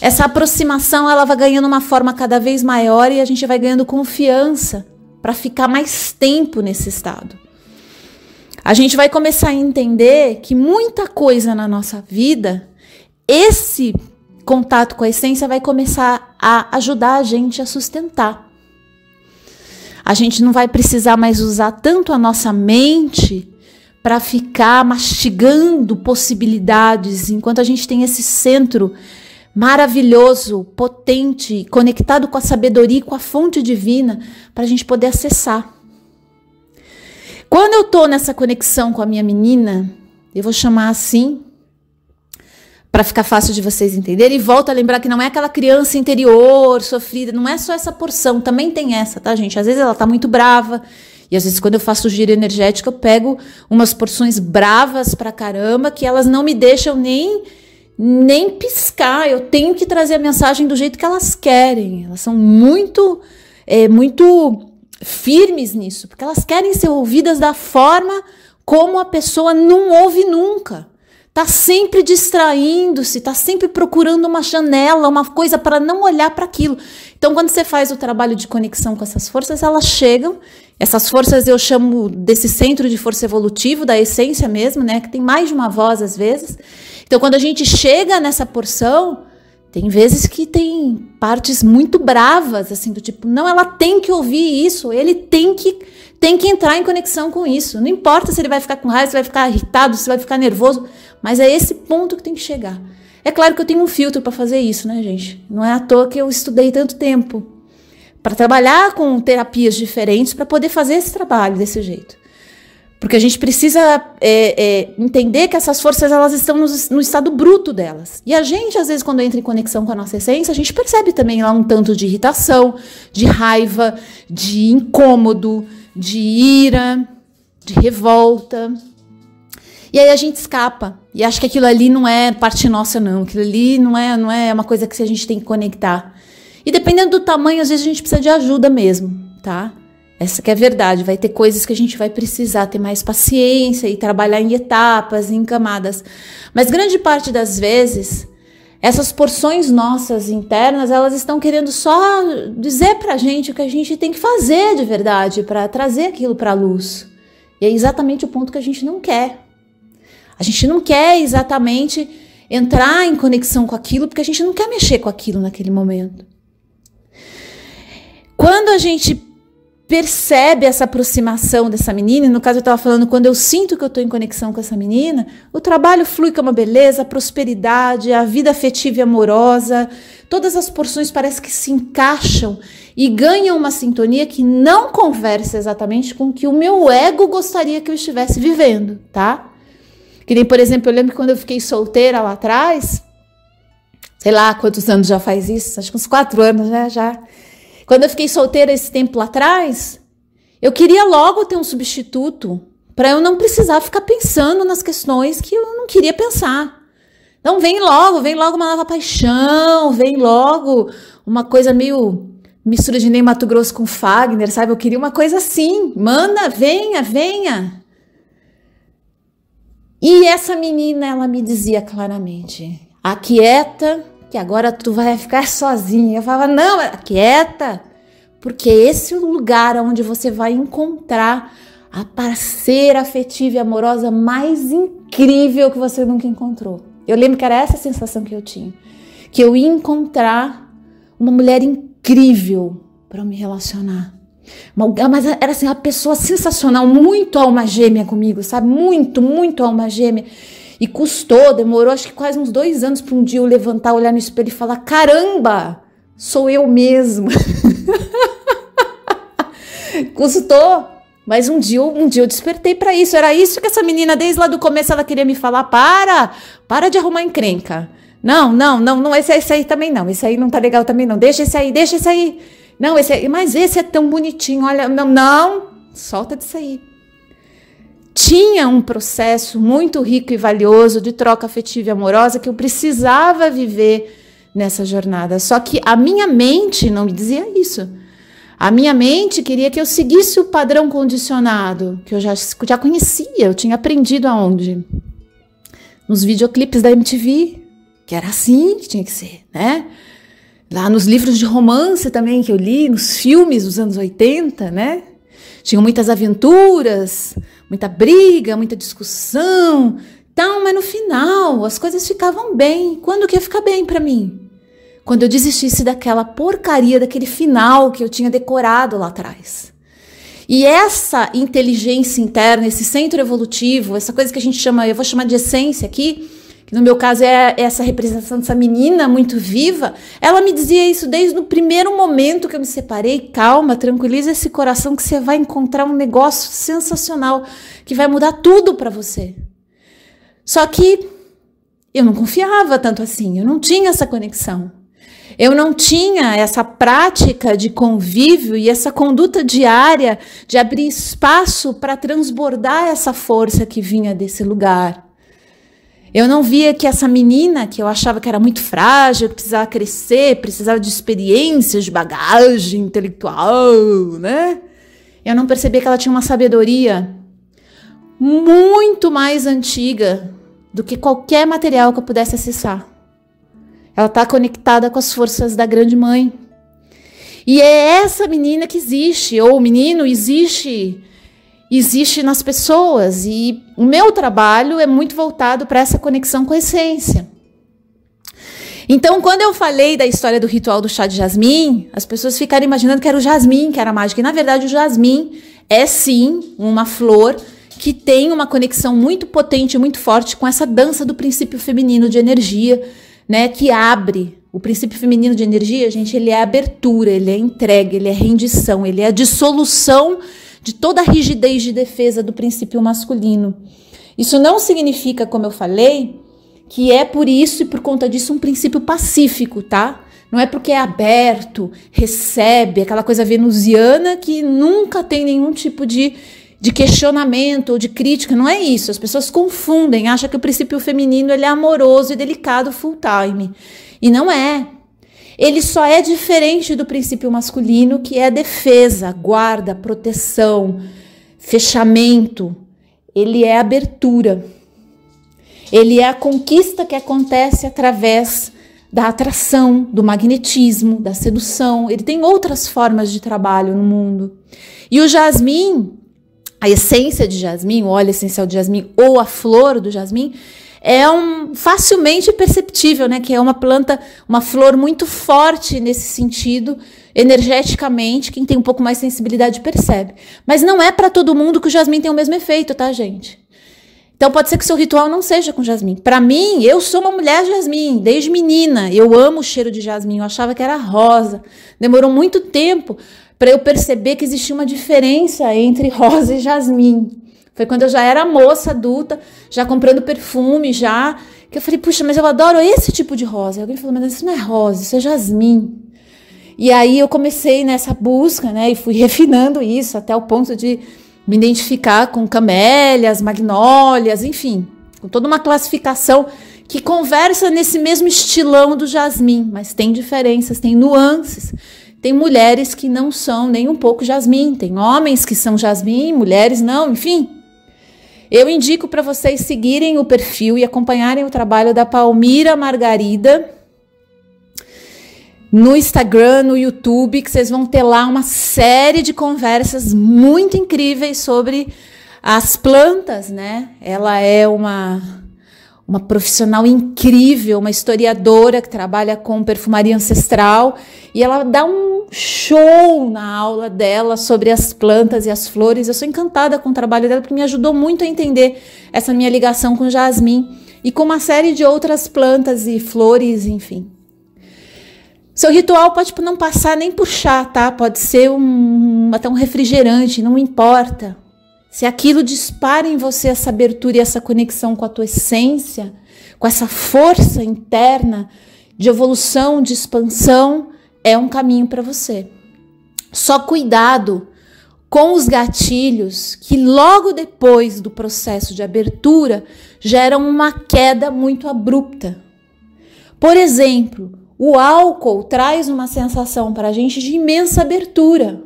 Essa aproximação ela vai ganhando uma forma cada vez maior e a gente vai ganhando confiança para ficar mais tempo nesse estado. A gente vai começar a entender que muita coisa na nossa vida, esse contato com a essência vai começar a ajudar a gente a sustentar. A gente não vai precisar mais usar tanto a nossa mente para ficar mastigando possibilidades, enquanto a gente tem esse centro maravilhoso, potente, conectado com a sabedoria e com a fonte divina, para a gente poder acessar. Quando eu estou nessa conexão com a minha menina, eu vou chamar assim, para ficar fácil de vocês entenderem, e volto a lembrar que não é aquela criança interior, sofrida, não é só essa porção, também tem essa, tá, gente? Às vezes ela tá muito brava, e às vezes quando eu faço giro energético, eu pego umas porções bravas pra caramba, que elas não me deixam nem piscar, eu tenho que trazer a mensagem do jeito que elas querem, elas são muito firmes nisso, porque elas querem ser ouvidas da forma como a pessoa não ouve nunca. Tá sempre distraindo-se, tá sempre procurando uma janela, uma coisa para não olhar para aquilo. Então, quando você faz o trabalho de conexão com essas forças, elas chegam. Essas forças eu chamo desse centro de força evolutivo, da essência mesmo, né? Que tem mais de uma voz às vezes. Então, quando a gente chega nessa porção, tem vezes que tem partes muito bravas, assim, do tipo, não, ela tem que ouvir isso, ele tem que entrar em conexão com isso. Não importa se ele vai ficar com raiva, se vai ficar irritado, se vai ficar nervoso, mas é esse ponto que tem que chegar. É claro que eu tenho um filtro para fazer isso, né, gente? Não é à toa que eu estudei tanto tempo para trabalhar com terapias diferentes para poder fazer esse trabalho desse jeito. Porque a gente precisa entender que essas forças elas estão no estado bruto delas. E a gente, às vezes, quando entra em conexão com a nossa essência, a gente percebe também lá um tanto de irritação, de raiva, de incômodo, de ira, de revolta. E aí a gente escapa. E acha que aquilo ali não é parte nossa, não. Aquilo ali não é uma coisa que a gente tem que conectar. E dependendo do tamanho, às vezes a gente precisa de ajuda mesmo, tá? Essa que é a verdade. Vai ter coisas que a gente vai precisar ter mais paciência e trabalhar em etapas, em camadas. Mas grande parte das vezes, essas porções nossas internas, elas estão querendo só dizer pra gente o que a gente tem que fazer de verdade para trazer aquilo pra luz. E é exatamente o ponto que a gente não quer. A gente não quer exatamente entrar em conexão com aquilo, porque a gente não quer mexer com aquilo naquele momento. Quando a gente percebe essa aproximação dessa menina, no caso eu estava falando, quando eu sinto que eu estou em conexão com essa menina, o trabalho flui com uma beleza, a prosperidade, a vida afetiva e amorosa, todas as porções parecem que se encaixam e ganham uma sintonia que não conversa exatamente com o que o meu ego gostaria que eu estivesse vivendo, tá? Que nem, por exemplo, eu lembro que quando eu fiquei solteira lá atrás, sei lá quantos anos já faz isso, acho que uns 4 anos, né, já. Quando eu fiquei solteira esse tempo lá atrás, Eu queria logo ter um substituto para eu não precisar ficar pensando nas questões que eu não queria pensar. Então vem logo uma nova paixão, vem logo uma coisa meio mistura de Ney Matogrosso com Fagner, sabe? Eu queria uma coisa assim, manda, venha. E essa menina, ela me dizia claramente, aquieta, que agora tu vai ficar sozinha. Eu falava, não, aquieta, porque esse é o lugar onde você vai encontrar a parceira afetiva e amorosa mais incrível que você nunca encontrou. Eu lembro que era essa a sensação que eu tinha, que eu ia encontrar uma mulher incrível para me relacionar. Mas era assim, uma pessoa sensacional, muito alma gêmea comigo, sabe? Muito alma gêmea. E demorou acho que quase uns 2 anos para um dia eu levantar, olhar no espelho e falar, caramba, sou eu mesmo. Custou, mas um dia eu despertei para isso. Era isso que essa menina, desde lá do começo, ela queria me falar, para de arrumar encrenca. Não, esse aí também não, esse aí não tá legal também não, deixa esse aí. Não, mas esse é tão bonitinho, olha, não, solta disso aí. Tinha um processo muito rico e valioso de troca afetiva e amorosa que eu precisava viver nessa jornada. Só que a minha mente não me dizia isso. A minha mente queria que eu seguisse o padrão condicionado, que eu já conhecia, eu tinha aprendido aonde? Nos videoclipes da MTV, que era assim que tinha que ser, né? Lá nos livros de romance também que eu li, nos filmes dos anos 80, né? Tinham muitas aventuras, muita briga, muita discussão, então, mas no final as coisas ficavam bem. Quando que ia ficar bem para mim? Quando eu desistisse daquela porcaria, daquele final que eu tinha decorado lá atrás. E essa inteligência interna, esse centro evolutivo, essa coisa que a gente chama, eu vou chamar de essência aqui, que no meu caso é essa representação dessa menina muito viva, ela me dizia isso desde o primeiro momento que eu me separei. Calma, tranquiliza esse coração que você vai encontrar um negócio sensacional que vai mudar tudo para você. Só que eu não confiava tanto assim, eu não tinha essa conexão. Eu não tinha essa prática de convívio e essa conduta diária de abrir espaço para transbordar essa força que vinha desse lugar. Eu não via que essa menina, que eu achava que era muito frágil, que precisava crescer, precisava de experiências, de bagagem intelectual, né? Eu não percebia que ela tinha uma sabedoria muito mais antiga do que qualquer material que eu pudesse acessar. Ela está conectada com as forças da grande mãe. E é essa menina que existe, ou o menino existe nas pessoas. E o meu trabalho é muito voltado para essa conexão com a essência. Então, quando eu falei da história do ritual do chá de jasmim, as pessoas ficaram imaginando que era o jasmim que era mágico. E, na verdade, o jasmim é, sim, uma flor que tem uma conexão muito potente, muito forte com essa dança do princípio feminino de energia, né, que abre. O princípio feminino de energia, gente, ele é abertura, ele é entrega, ele é rendição, ele é a dissolução de toda a rigidez de defesa do princípio masculino. Isso não significa, como eu falei, que é por isso e por conta disso um princípio pacífico, tá? Não é porque é aberto, recebe, aquela coisa venusiana que nunca tem nenhum tipo de questionamento ou de crítica, não é isso. As pessoas confundem, acham que o princípio feminino ele é amoroso e delicado full time. E não é. Ele só é diferente do princípio masculino, que é defesa, guarda, proteção, fechamento. Ele é abertura. Ele é a conquista que acontece através da atração, do magnetismo, da sedução. Ele tem outras formas de trabalho no mundo. E o jasmim, a essência de jasmim, o óleo essencial de jasmim ou a flor do jasmim, é facilmente perceptível, né? Que é uma planta, uma flor muito forte nesse sentido, energeticamente. Quem tem um pouco mais de sensibilidade percebe. Mas não é para todo mundo que o jasmim tem o mesmo efeito, tá, gente? Então pode ser que o seu ritual não seja com jasmim. Para mim, eu sou uma mulher jasmim, desde menina. Eu amo o cheiro de jasmim, eu achava que era rosa. Demorou muito tempo para eu perceber que existia uma diferença entre rosa e jasmim. Foi quando eu já era moça, adulta, já comprando perfume, que eu falei, puxa, mas eu adoro esse tipo de rosa. E alguém falou, mas isso não é rosa, isso é jasmim. E aí eu comecei nessa busca, né, e fui refinando isso até o ponto de me identificar com camélias, magnólias, enfim, com toda uma classificação que conversa nesse mesmo estilão do jasmim, mas tem diferenças, tem nuances. Tem mulheres que não são nem um pouco jasmim, tem homens que são jasmim, mulheres não, enfim. Eu indico para vocês seguirem o perfil e acompanharem o trabalho da Palmira Margarida no Instagram, no YouTube, que vocês vão ter lá uma série de conversas muito incríveis sobre as plantas, né? Ela é uma profissional incrível, uma historiadora que trabalha com perfumaria ancestral, e ela dá um show na aula dela sobre as plantas e as flores. Eu sou encantada com o trabalho dela, porque me ajudou muito a entender essa minha ligação com o jasmim e com uma série de outras plantas e flores, enfim. Seu ritual pode não passar nem por chá, tá? Pode ser até um refrigerante, não importa. Se aquilo dispara em você essa abertura e essa conexão com a tua essência, com essa força interna de evolução, de expansão, é um caminho para você. Só cuidado com os gatilhos que logo depois do processo de abertura geram uma queda muito abrupta. Por exemplo, o álcool traz uma sensação para a gente de imensa abertura.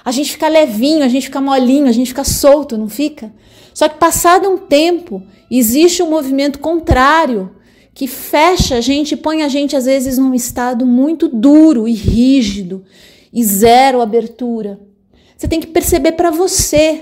A gente fica levinho, a gente fica molinho, a gente fica solto, não fica? Só que passado um tempo, existe um movimento contrário que fecha a gente e põe a gente, às vezes, num estado muito duro e rígido e zero abertura. Você tem que perceber para você.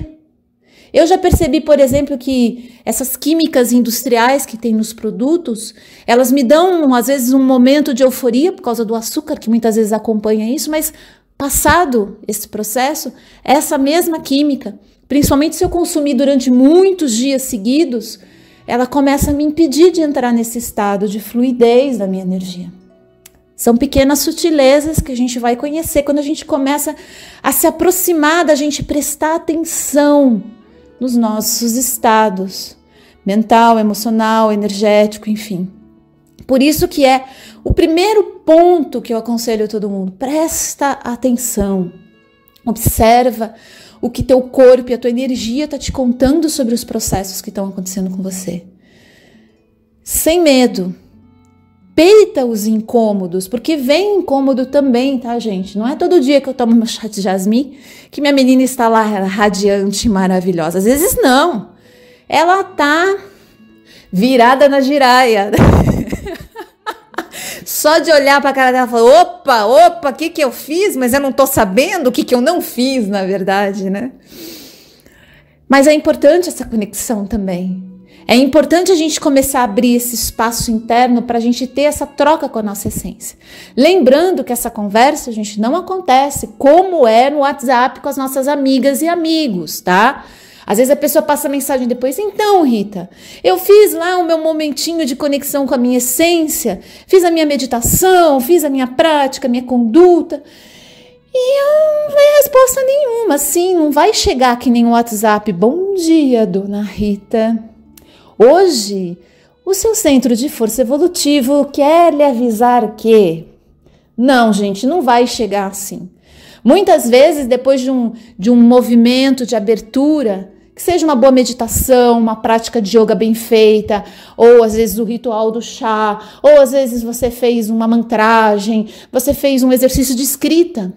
Eu já percebi, por exemplo, que essas químicas industriais que tem nos produtos, elas me dão, às vezes, um momento de euforia por causa do açúcar, que muitas vezes acompanha isso, mas passado esse processo, essa mesma química, principalmente se eu consumir durante muitos dias seguidos, ela começa a me impedir de entrar nesse estado de fluidez da minha energia. São pequenas sutilezas que a gente vai conhecer quando a gente começa a se aproximar da gente prestar atenção nos nossos estados mental, emocional, energético, enfim. Por isso que é o primeiro ponto que eu aconselho a todo mundo. Presta atenção. Observa o que teu corpo e a tua energia está te contando sobre os processos que estão acontecendo com você. Sem medo. Peita os incômodos, porque vem incômodo também, tá, gente? Não é todo dia que eu tomo meu chá de jasmim que minha menina está lá radiante e maravilhosa. Às vezes não. Ela tá virada na giraia. Só de olhar para a cara dela e falar, opa, o que eu fiz? Mas eu não tô sabendo o que eu não fiz, na verdade, né? Mas é importante essa conexão também. É importante a gente começar a abrir esse espaço interno para a gente ter essa troca com a nossa essência. Lembrando que essa conversa, gente, não acontece como é no WhatsApp com as nossas amigas e amigos, tá? Às vezes a pessoa passa a mensagem depois, então, Rita, eu fiz lá o meu momentinho de conexão com a minha essência, fiz a minha meditação, fiz a minha prática, a minha conduta, e não veio resposta nenhuma. Assim, não vai chegar que nem o WhatsApp. Bom dia, dona Rita. Hoje, o seu centro de força evolutivo quer lhe avisar que... Não, gente, não vai chegar assim. Muitas vezes, depois de um movimento de abertura, que seja uma boa meditação, uma prática de yoga bem feita, ou às vezes o ritual do chá, ou às vezes você fez uma mantragem, você fez um exercício de escrita.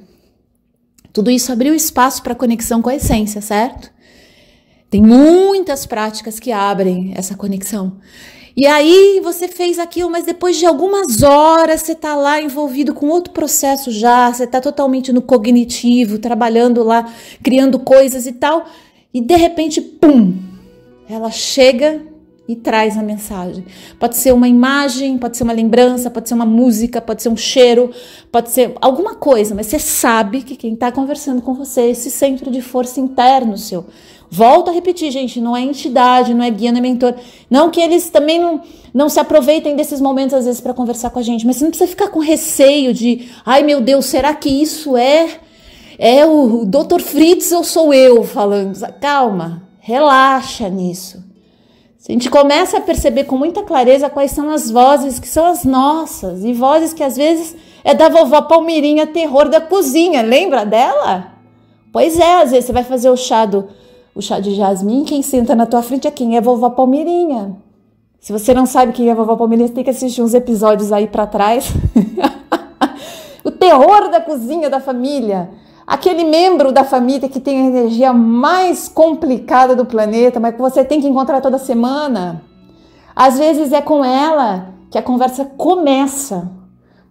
Tudo isso abriu espaço para conexão com a essência, certo? Tem muitas práticas que abrem essa conexão. E aí você fez aquilo, mas depois de algumas horas você está lá envolvido com outro processo já, você está totalmente no cognitivo, trabalhando lá, criando coisas e tal, e de repente, pum, ela chega e traz a mensagem. Pode ser uma imagem, pode ser uma lembrança, pode ser uma música, pode ser um cheiro, pode ser alguma coisa, mas você sabe que quem está conversando com você é esse centro de força interno seu. Volto a repetir, gente, não é entidade, não é guia, não é mentor. Não que eles também não se aproveitem desses momentos, às vezes, para conversar com a gente, mas você não precisa ficar com receio de, ai meu Deus, será que isso é o Dr. Fritz ou sou eu falando? Calma, relaxa nisso. A gente começa a perceber com muita clareza quais são as vozes que são as nossas, e vozes que às vezes é da vovó Palmirinha, terror da cozinha. Lembra dela? Pois é, às vezes você vai fazer o chá de jasmim, quem senta na tua frente é quem? É a vovó Palmirinha. Se você não sabe quem é a vovó Palmirinha, você tem que assistir uns episódios aí pra trás. O terror da cozinha da família. Aquele membro da família que tem a energia mais complicada do planeta, mas que você tem que encontrar toda semana. Às vezes é com ela que a conversa começa,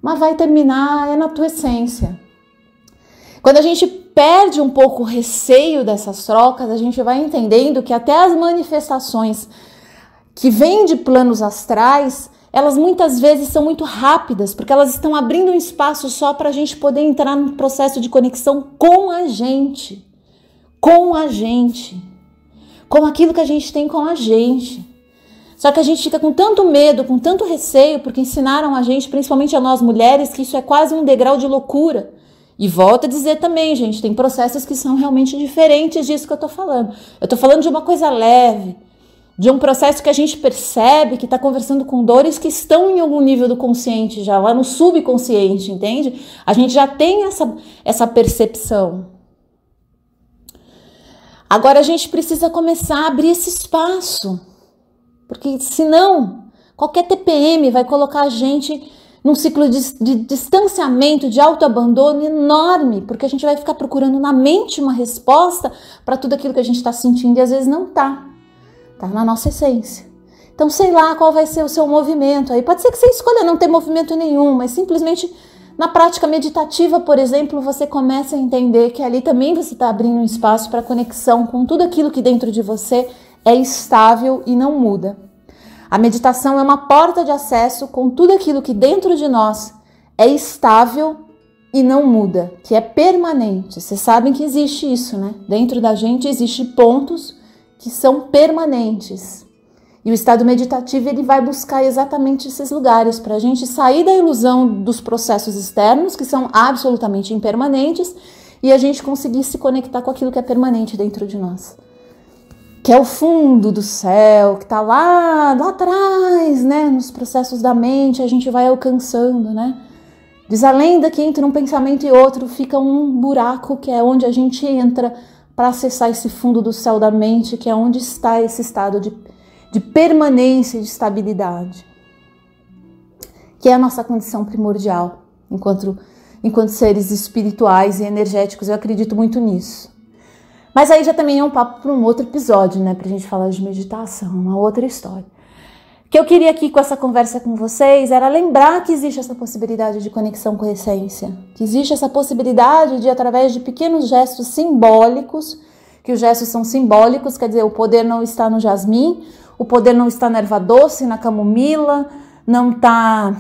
mas vai terminar é na tua essência. Quando a gente perde um pouco o receio dessas trocas, a gente vai entendendo que até as manifestações que vêm de planos astrais, elas muitas vezes são muito rápidas, porque elas estão abrindo um espaço só para a gente poder entrar num processo de conexão com a gente, com aquilo que a gente tem com a gente. Só que a gente fica com tanto medo, com tanto receio, porque ensinaram a gente, principalmente a nós mulheres, que isso é quase um degrau de loucura. E volto a dizer também, gente, tem processos que são realmente diferentes disso que eu tô falando. Eu tô falando de uma coisa leve, de um processo que a gente percebe que está conversando com dores que estão em algum nível do consciente já, lá no subconsciente, entende? A gente já tem essa percepção. Agora a gente precisa começar a abrir esse espaço, porque senão qualquer TPM vai colocar a gente num ciclo de distanciamento, de autoabandono enorme, porque a gente vai ficar procurando na mente uma resposta para tudo aquilo que a gente está sentindo e às vezes não está. Tá na nossa essência. Então, sei lá qual vai ser o seu movimento aí. Pode ser que você escolha não ter movimento nenhum, mas simplesmente na prática meditativa, por exemplo, você começa a entender que ali também você está abrindo um espaço para conexão com tudo aquilo que dentro de você é estável e não muda. A meditação é uma porta de acesso com tudo aquilo que dentro de nós é estável e não muda, que é permanente. Vocês sabem que existe isso, né? Dentro da gente existem pontos que são permanentes. E o estado meditativo ele vai buscar exatamente esses lugares para a gente sair da ilusão dos processos externos, que são absolutamente impermanentes, e a gente conseguir se conectar com aquilo que é permanente dentro de nós. Que é o fundo do céu, que está lá atrás, né? Nos processos da mente, a gente vai alcançando, né? Diz a lenda que entre um pensamento e outro fica um buraco, que é onde a gente entra para acessar esse fundo do céu da mente, que é onde está esse estado de permanência e de estabilidade, que é a nossa condição primordial, enquanto seres espirituais e energéticos. Eu acredito muito nisso. Mas aí já também é um papo para um outro episódio, né, pra gente falar de meditação, uma outra história. O que eu queria aqui com essa conversa com vocês era lembrar que existe essa possibilidade de conexão com a essência, que existe essa possibilidade de, através de pequenos gestos simbólicos, que os gestos são simbólicos, quer dizer, o poder não está no jasmim, o poder não está na erva doce, na camomila, não está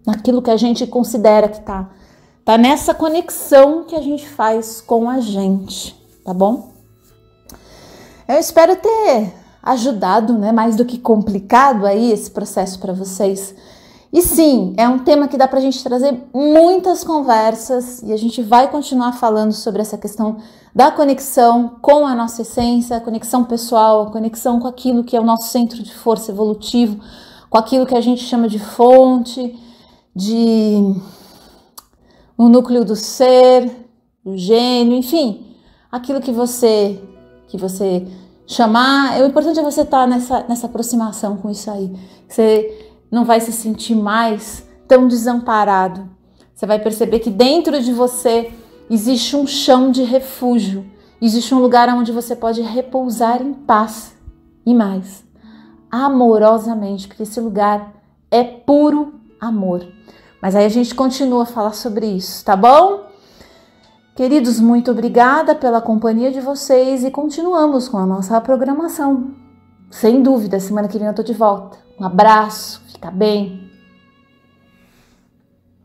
naquilo que a gente considera que está. Está nessa conexão que a gente faz com a gente, tá bom? Eu espero ter ajudado, né, mais do que complicado aí esse processo para vocês. E sim, é um tema que dá pra gente trazer muitas conversas e a gente vai continuar falando sobre essa questão da conexão com a nossa essência, a conexão pessoal, a conexão com aquilo que é o nosso centro de força evolutivo, com aquilo que a gente chama de fonte, de o núcleo do ser, o gênio, enfim, aquilo que você chamar. O importante é você estar nessa aproximação com isso aí. Você não vai se sentir mais tão desamparado. Você vai perceber que dentro de você existe um chão de refúgio, existe um lugar onde você pode repousar em paz e mais, amorosamente, porque esse lugar é puro amor. Mas aí a gente continua a falar sobre isso, tá bom? Queridos, muito obrigada pela companhia de vocês e continuamos com a nossa programação. Sem dúvida, semana que vem eu tô de volta. Um abraço, fica bem.